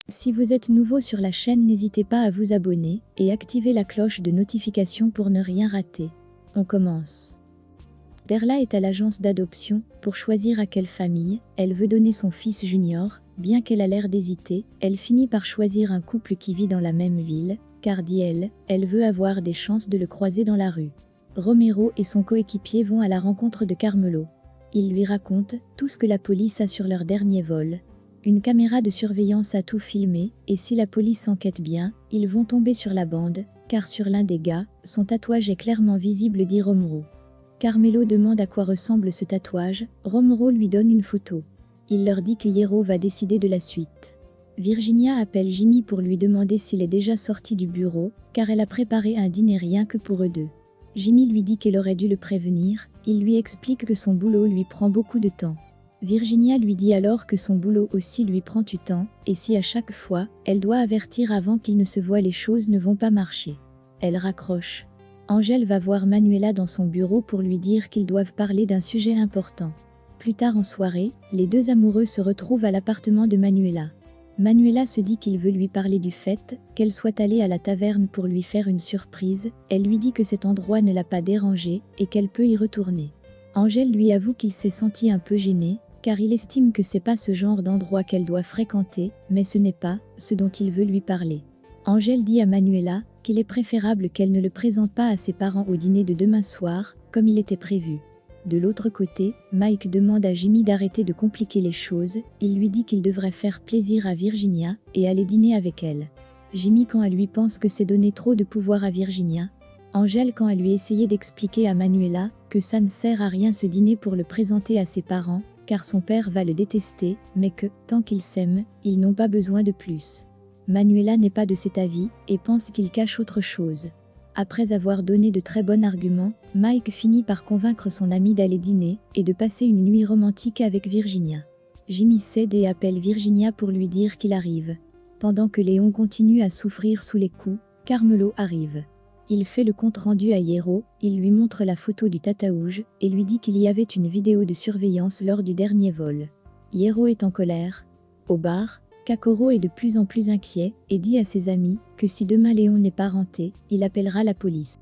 Si vous êtes nouveau sur la chaîne, n'hésitez pas à vous abonner et activer la cloche de notification pour ne rien rater. On commence. Derla est à l'agence d'adoption pour choisir à quelle famille elle veut donner son fils Junior. Bien qu'elle a l'air d'hésiter, elle finit par choisir un couple qui vit dans la même ville, car dit-elle, elle veut avoir des chances de le croiser dans la rue. Romero et son coéquipier vont à la rencontre de Carmelo. Ils lui racontent tout ce que la police a sur leur dernier vol. Une caméra de surveillance a tout filmé, et si la police enquête bien, ils vont tomber sur la bande, car sur l'un des gars, son tatouage est clairement visible, dit Romero. Carmelo demande à quoi ressemble ce tatouage, Romero lui donne une photo. Il leur dit que Hierro va décider de la suite. Virginia appelle Jimmy pour lui demander s'il est déjà sorti du bureau, car elle a préparé un dîner rien que pour eux deux. Jimmy lui dit qu'elle aurait dû le prévenir, il lui explique que son boulot lui prend beaucoup de temps. Virginia lui dit alors que son boulot aussi lui prend du temps, et si à chaque fois, elle doit avertir avant qu'il ne se voie, les choses ne vont pas marcher. Elle raccroche. Angel va voir Manuela dans son bureau pour lui dire qu'ils doivent parler d'un sujet important. Plus tard en soirée, les deux amoureux se retrouvent à l'appartement de Manuela. Manuela se dit qu'il veut lui parler du fait qu'elle soit allée à la taverne pour lui faire une surprise. Elle lui dit que cet endroit ne l'a pas dérangée et qu'elle peut y retourner. Angel lui avoue qu'il s'est senti un peu gêné, car il estime que c'est pas ce genre d'endroit qu'elle doit fréquenter, mais ce n'est pas ce dont il veut lui parler. Angel dit à Manuela qu'il est préférable qu'elle ne le présente pas à ses parents au dîner de demain soir, comme il était prévu. De l'autre côté, Mike demande à Jimmy d'arrêter de compliquer les choses, il lui dit qu'il devrait faire plaisir à Virginia et aller dîner avec elle. Jimmy, quand elle lui, pense que c'est donner trop de pouvoir à Virginia. Angel, quand elle lui essayait d'expliquer à Manuela que ça ne sert à rien ce dîner pour le présenter à ses parents, car son père va le détester, mais que, tant qu'ils s'aiment, ils n'ont pas besoin de plus. Manuela n'est pas de cet avis, et pense qu'il cache autre chose. Après avoir donné de très bons arguments, Mike finit par convaincre son ami d'aller dîner, et de passer une nuit romantique avec Virginia. Jimmy cède et appelle Virginia pour lui dire qu'il arrive. Pendant que Léon continue à souffrir sous les coups, Carmelo arrive. Il fait le compte-rendu à Hierro, il lui montre la photo du tatouage et lui dit qu'il y avait une vidéo de surveillance lors du dernier vol. Hierro est en colère. Au bar, Kakoro est de plus en plus inquiet et dit à ses amis que si demain Léon n'est pas rentré, il appellera la police.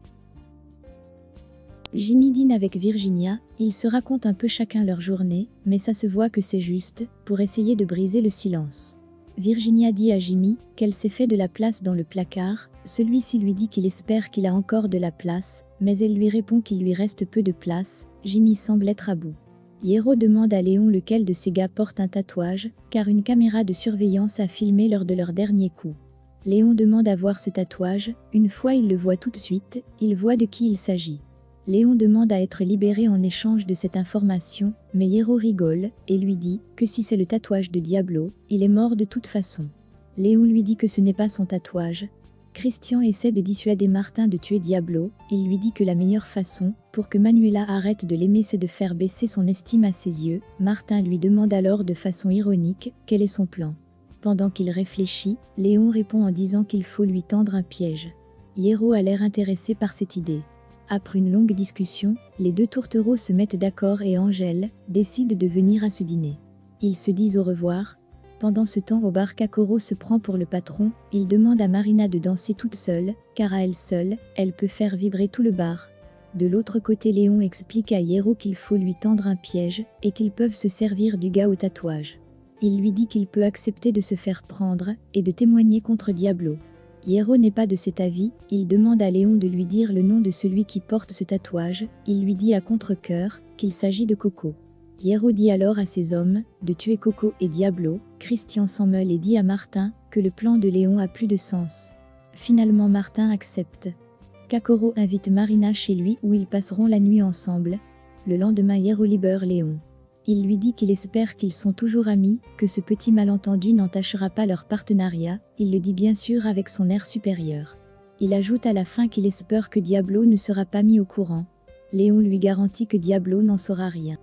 Jimmy dîne avec Virginia, ils se racontent un peu chacun leur journée, mais ça se voit que c'est juste pour essayer de briser le silence. Virginia dit à Jimmy qu'elle s'est fait de la place dans le placard, celui-ci lui dit qu'il espère qu'il a encore de la place, mais elle lui répond qu'il lui reste peu de place. Jimmy semble être à bout. Hierro demande à Léon lequel de ses gars porte un tatouage, car une caméra de surveillance a filmé lors de leur dernier coup. Léon demande à voir ce tatouage, une fois il le voit tout de suite, il voit de qui il s'agit. Léon demande à être libéré en échange de cette information, mais Hierro rigole et lui dit que si c'est le tatouage de Diablo, il est mort de toute façon. Léon lui dit que ce n'est pas son tatouage. Christian essaie de dissuader Martin de tuer Diablo, il lui dit que la meilleure façon pour que Manuela arrête de l'aimer c'est de faire baisser son estime à ses yeux. Martin lui demande alors de façon ironique quel est son plan. Pendant qu'il réfléchit, Léon répond en disant qu'il faut lui tendre un piège. Hierro a l'air intéressé par cette idée. Après une longue discussion, les deux tourtereaux se mettent d'accord et Angel décide de venir à ce dîner. Ils se disent au revoir. Pendant ce temps au bar, Kakoro se prend pour le patron, il demande à Marina de danser toute seule, car à elle seule, elle peut faire vibrer tout le bar. De l'autre côté, Léon explique à Hierro qu'il faut lui tendre un piège, et qu'ils peuvent se servir du gars au tatouage. Il lui dit qu'il peut accepter de se faire prendre, et de témoigner contre Diablo. Hierro n'est pas de cet avis, il demande à Léon de lui dire le nom de celui qui porte ce tatouage, il lui dit à contre-cœur qu'il s'agit de Coco. Hierro dit alors à ses hommes de tuer Coco et Diablo. Christian s'en meule et dit à Martin que le plan de Léon a plus de sens. Finalement Martin accepte. Kakoro invite Marina chez lui où ils passeront la nuit ensemble. Le lendemain Hierro libère Léon. Il lui dit qu'il espère qu'ils sont toujours amis, que ce petit malentendu n'entachera pas leur partenariat, il le dit bien sûr avec son air supérieur. Il ajoute à la fin qu'il espère que Diablo ne sera pas mis au courant. Léon lui garantit que Diablo n'en saura rien.